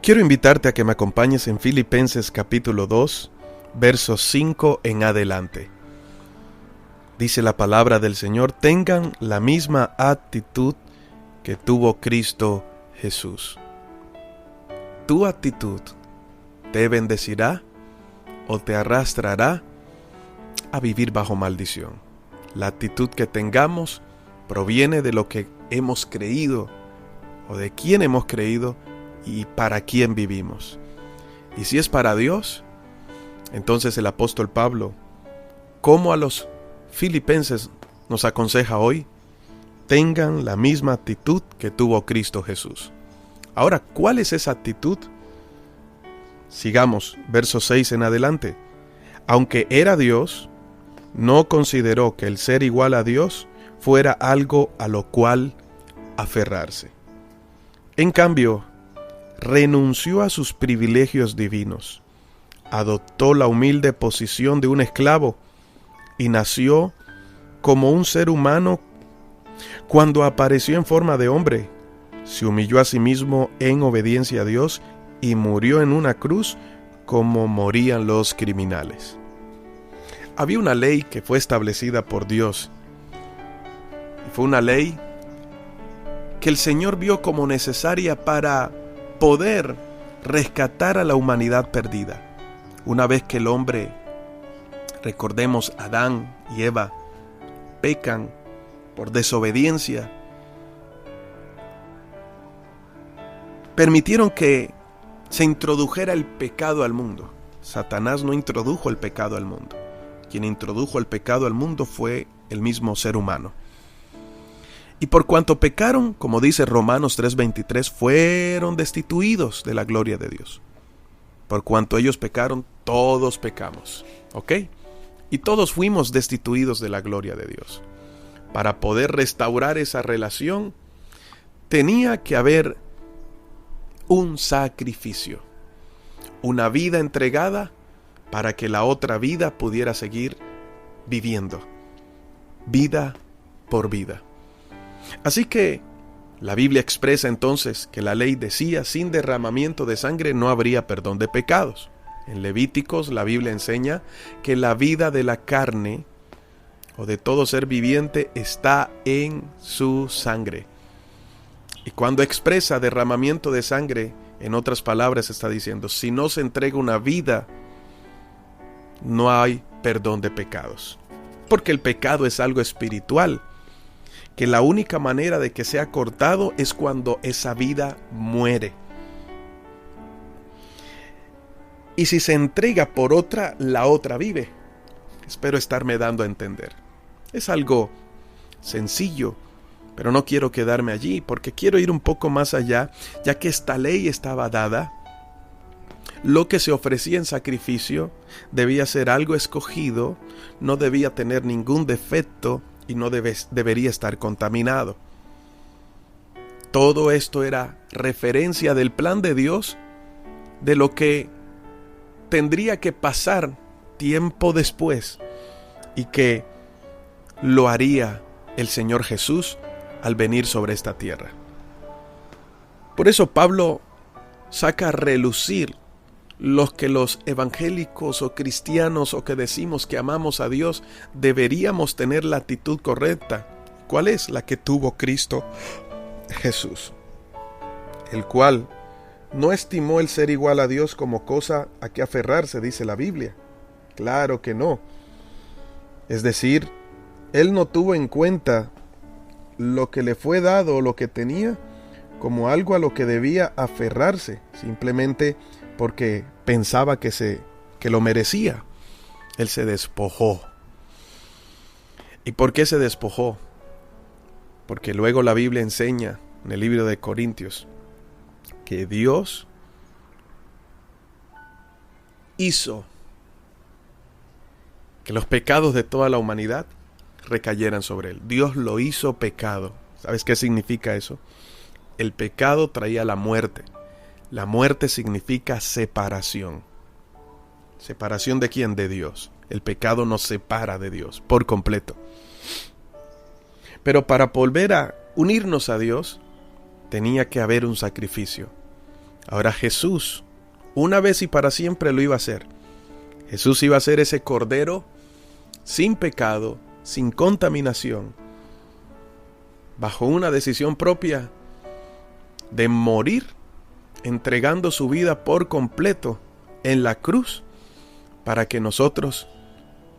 Quiero invitarte a que me acompañes en Filipenses capítulo 2, versos 5 en adelante. Dice la palabra del Señor: tengan la misma actitud que tuvo Cristo Jesús. ¿Tu actitud te bendecirá o te arrastrará a vivir bajo maldición? La actitud que tengamos proviene de lo que hemos creído o de quién hemos creído y para quién vivimos. Y si es para Dios, entonces el apóstol Pablo, como a los filipenses nos aconseja hoy, tengan la misma actitud que tuvo Cristo Jesús. Ahora, ¿cuál es esa actitud? Sigamos, verso 6 en adelante. Aunque era Dios, no consideró que el ser igual a Dios fuera algo a lo cual aferrarse. En cambio, renunció a sus privilegios divinos, adoptó la humilde posición de un esclavo y nació como un ser humano. Cuando apareció en forma de hombre, se humilló a sí mismo en obediencia a Dios y murió en una cruz como morían los criminales. Había una ley que fue establecida por Dios, y fue una ley que el Señor vio como necesaria para poder rescatar a la humanidad perdida. Una vez que el hombre, recordemos, Adán y Eva, pecan por desobediencia, permitieron que se introdujera el pecado al mundo. Satanás no introdujo el pecado al mundo. Quien introdujo el pecado al mundo fue el mismo ser humano. Y por cuanto pecaron, como dice Romanos 3:23, fueron destituidos de la gloria de Dios. Por cuanto ellos pecaron, todos pecamos. ¿Ok? Y todos fuimos destituidos de la gloria de Dios. Para poder restaurar esa relación, tenía que haber un sacrificio, una vida entregada para que la otra vida pudiera seguir viviendo, vida por vida. Así que la Biblia expresa entonces que la ley decía: sin derramamiento de sangre no habría perdón de pecados. En Levíticos la Biblia enseña que la vida de la carne o de todo ser viviente está en su sangre. Y cuando expresa derramamiento de sangre, en otras palabras está diciendo: si no se entrega una vida, no hay perdón de pecados. Porque el pecado es algo espiritual, que la única manera de que sea cortado es cuando esa vida muere. Y si se entrega por otra, la otra vive. Espero estarme dando a entender. Es algo sencillo, pero no quiero quedarme allí, porque quiero ir un poco más allá, ya que esta ley estaba dada. Lo que se ofrecía en sacrificio debía ser algo escogido, no debía tener ningún defecto y no debería estar contaminado. Todo esto era referencia del plan de Dios, de lo que tendría que pasar tiempo después y que lo haría el Señor Jesús al venir sobre esta tierra. Por eso Pablo saca a relucir los que los evangélicos o cristianos o que decimos que amamos a Dios deberíamos tener la actitud correcta. ¿Cuál es? La que tuvo Cristo Jesús, el cual no estimó el ser igual a Dios como cosa a que aferrarse, dice la Biblia. Claro que no. Es decir, él no tuvo en cuenta lo que le fue dado o lo que tenía como algo a lo que debía aferrarse, simplemente porque pensaba que lo merecía. Él se despojó. ¿Y por qué se despojó? Porque luego la Biblia enseña en el libro de Corintios que Dios hizo que los pecados de toda la humanidad recayeran sobre él. Dios lo hizo pecado. ¿Sabes qué significa eso? El pecado traía la muerte. La muerte significa separación. ¿Separación de quién? De Dios. El pecado nos separa de Dios por completo. Pero para volver a unirnos a Dios, tenía que haber un sacrificio. Ahora Jesús, una vez y para siempre lo iba a hacer. Jesús iba a ser ese cordero sin pecado, sin contaminación, bajo una decisión propia de morir, entregando su vida por completo en la cruz, para que nosotros,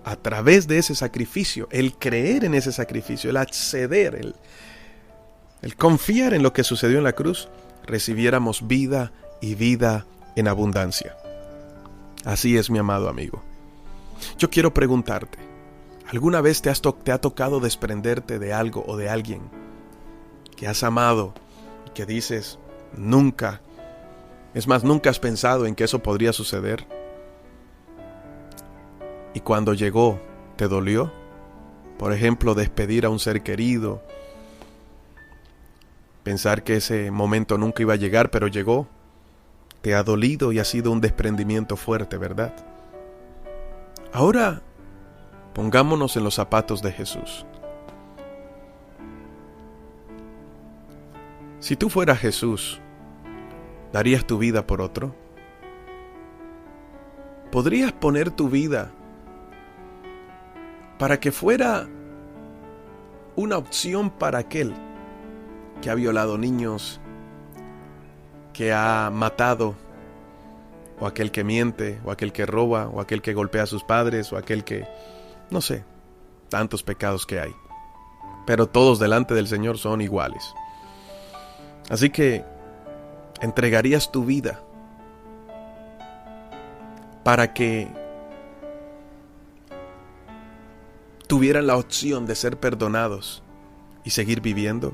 a través de ese sacrificio, el creer en ese sacrificio, el acceder, el confiar en lo que sucedió en la cruz, recibiéramos vida y vida en abundancia. Así es, mi amado amigo. Yo quiero preguntarte, ¿alguna vez te ha tocado desprenderte de algo o de alguien que has amado y que dices, nunca, es más, nunca has pensado en que eso podría suceder? Y cuando llegó, ¿te dolió? Por ejemplo, despedir a un ser querido, pensar que ese momento nunca iba a llegar, pero llegó. Te ha dolido y ha sido un desprendimiento fuerte, ¿verdad? Ahora, pongámonos en los zapatos de Jesús. Si tú fueras Jesús, ¿darías tu vida por otro? ¿Podrías poner tu vida para que fuera una opción para aquel que ha violado niños, que ha matado, o aquel que miente, o aquel que roba, o aquel que golpea a sus padres, o aquel que, no sé, tantos pecados que hay? Pero todos delante del Señor son iguales. Así que, ¿entregarías tu vida para que tuvieran la opción de ser perdonados y seguir viviendo?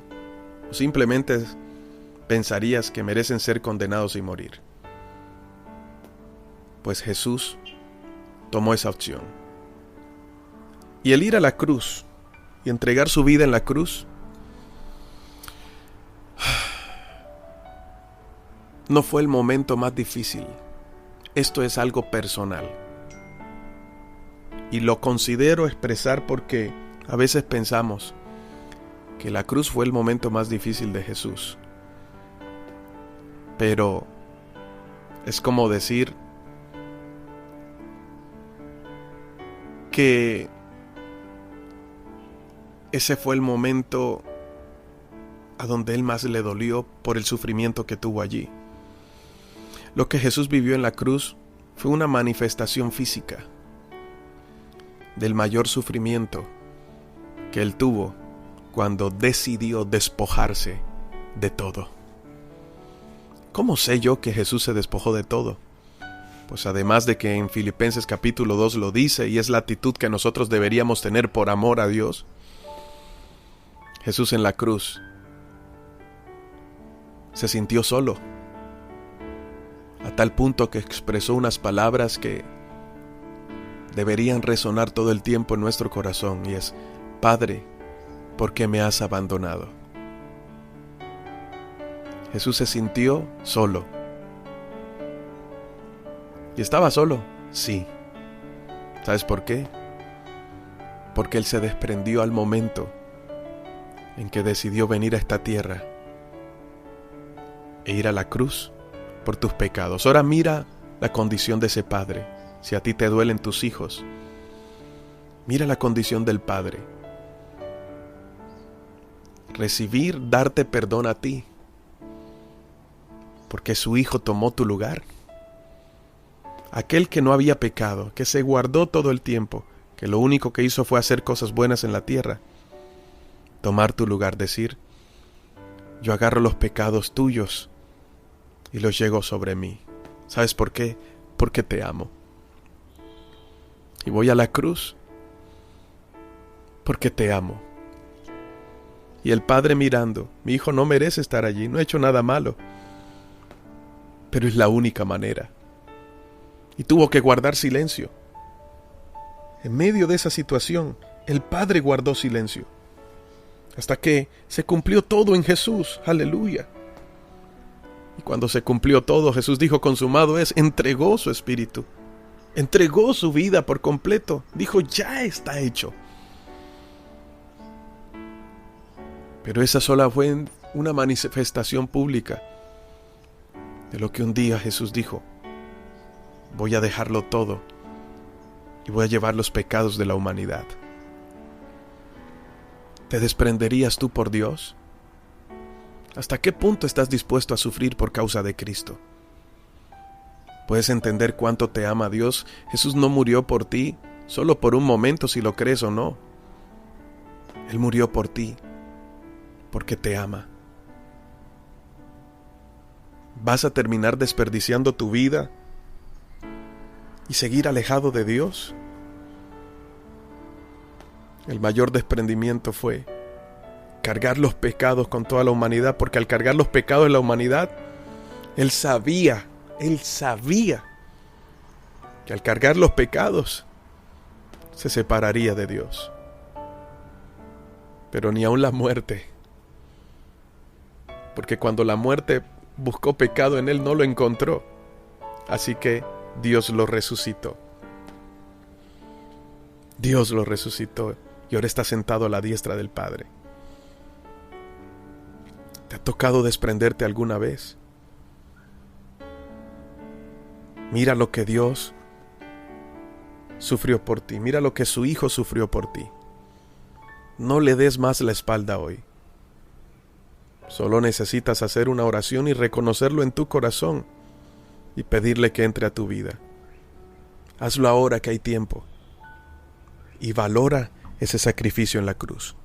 ¿O simplemente pensarías que merecen ser condenados y morir? Pues Jesús tomó esa opción. Y el ir a la cruz y entregar su vida en la cruz no fue el momento más difícil. Esto es algo personal. Y lo considero expresar porque a veces pensamos que la cruz fue el momento más difícil de Jesús. Pero es como decir que ese fue el momento a donde él más le dolió por el sufrimiento que tuvo allí. Lo que Jesús vivió en la cruz fue una manifestación física del mayor sufrimiento que él tuvo cuando decidió despojarse de todo. ¿Cómo sé yo que Jesús se despojó de todo? Pues además de que en Filipenses capítulo 2 lo dice, y es la actitud que nosotros deberíamos tener por amor a Dios, Jesús en la cruz se sintió solo, a tal punto que expresó unas palabras que deberían resonar todo el tiempo en nuestro corazón, y es: Padre, ¿por qué me has abandonado? Jesús se sintió solo. ¿Y estaba solo? Sí. ¿Sabes por qué? Porque Él se desprendió al momento en que decidió venir a esta tierra e ir a la cruz por tus pecados. Ahora mira la condición de ese padre. Si a ti te duelen tus hijos, mira la condición del padre. Recibir, darte perdón a ti, porque su hijo tomó tu lugar. Aquel que no había pecado, que se guardó todo el tiempo, que lo único que hizo fue hacer cosas buenas en la tierra, tomar tu lugar, decir: yo agarro los pecados tuyos y los llevo sobre mí. ¿Sabes por qué? Porque te amo. Y voy a la cruz porque te amo. Y el padre mirando: mi hijo no merece estar allí, no ha hecho nada malo, pero es la única manera. Y tuvo que guardar silencio. En medio de esa situación, el padre guardó silencio, hasta que se cumplió todo en Jesús. ¡Aleluya! Y cuando se cumplió todo, Jesús dijo: consumado es. Entregó su espíritu, entregó su vida por completo. Dijo: ya está hecho. Pero esa sola fue una manifestación pública de lo que un día Jesús dijo: voy a dejarlo todo y voy a llevar los pecados de la humanidad. ¿Te desprenderías tú por Dios? ¿Hasta qué punto estás dispuesto a sufrir por causa de Cristo? ¿Puedes entender cuánto te ama Dios? Jesús no murió por ti solo por un momento, si lo crees o no. Él murió por ti porque te ama. ¿Vas a terminar desperdiciando tu vida y seguir alejado de Dios? El mayor desprendimiento fue cargar los pecados con toda la humanidad, porque al cargar los pecados de la humanidad, Él sabía que al cargar los pecados se separaría de Dios. Pero ni aun la muerte, porque cuando la muerte buscó pecado en Él, no lo encontró. Así que Dios lo resucitó. Dios lo resucitó y ahora está sentado a la diestra del Padre. ¿Te ha tocado desprenderte alguna vez? Mira lo que Dios sufrió por ti. Mira lo que su Hijo sufrió por ti. No le des más la espalda hoy. Solo necesitas hacer una oración y reconocerlo en tu corazón y pedirle que entre a tu vida. Hazlo ahora que hay tiempo y valora ese sacrificio en la cruz.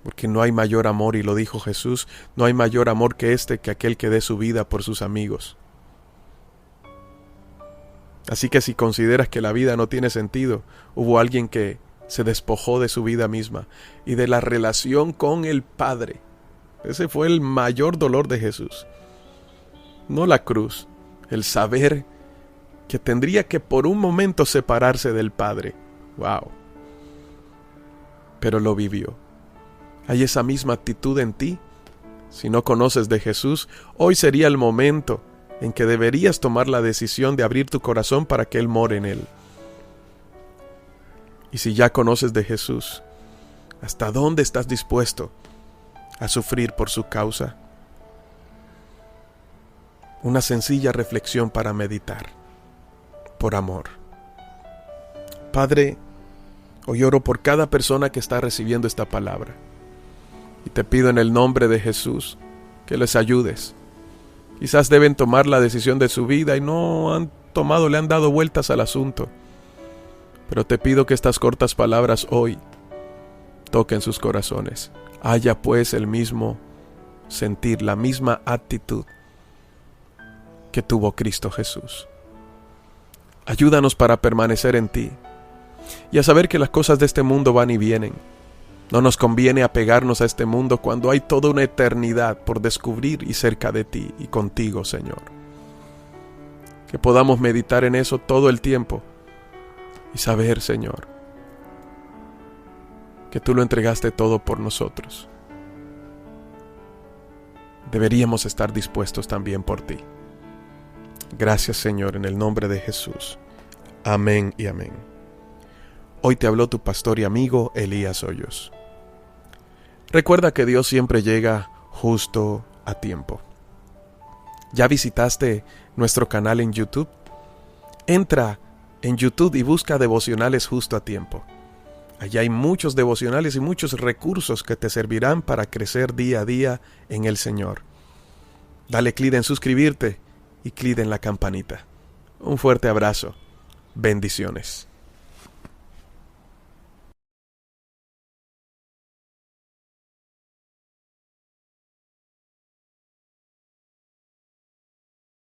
Porque no hay mayor amor, y lo dijo Jesús, no hay mayor amor que aquel que dé su vida por sus amigos. Así que si consideras que la vida no tiene sentido, hubo alguien que se despojó de su vida misma y de la relación con el Padre. Ese fue el mayor dolor de Jesús. No la cruz, el saber que tendría que por un momento separarse del Padre. ¡Wow! Pero lo vivió. ¿Hay esa misma actitud en ti? Si no conoces de Jesús, hoy sería el momento en que deberías tomar la decisión de abrir tu corazón para que Él more en él. Y si ya conoces de Jesús, ¿hasta dónde estás dispuesto a sufrir por su causa? Una sencilla reflexión para meditar, por amor. Padre, hoy oro por cada persona que está recibiendo esta palabra. Y te pido en el nombre de Jesús que les ayudes. Quizás deben tomar la decisión de su vida y no le han dado vueltas al asunto. Pero te pido que estas cortas palabras hoy toquen sus corazones. Haya pues el mismo sentir, la misma actitud que tuvo Cristo Jesús. Ayúdanos para permanecer en ti y a saber que las cosas de este mundo van y vienen. No nos conviene apegarnos a este mundo cuando hay toda una eternidad por descubrir y cerca de ti y contigo, Señor. Que podamos meditar en eso todo el tiempo y saber, Señor, que tú lo entregaste todo por nosotros. Deberíamos estar dispuestos también por ti. Gracias, Señor, en el nombre de Jesús. Amén y amén. Hoy te habló tu pastor y amigo Elías Hoyos. Recuerda que Dios siempre llega justo a tiempo. ¿Ya visitaste nuestro canal en YouTube? Entra en YouTube y busca Devocionales Justo a Tiempo. Allá hay muchos devocionales y muchos recursos que te servirán para crecer día a día en el Señor. Dale clic en suscribirte y clic en la campanita. Un fuerte abrazo. Bendiciones.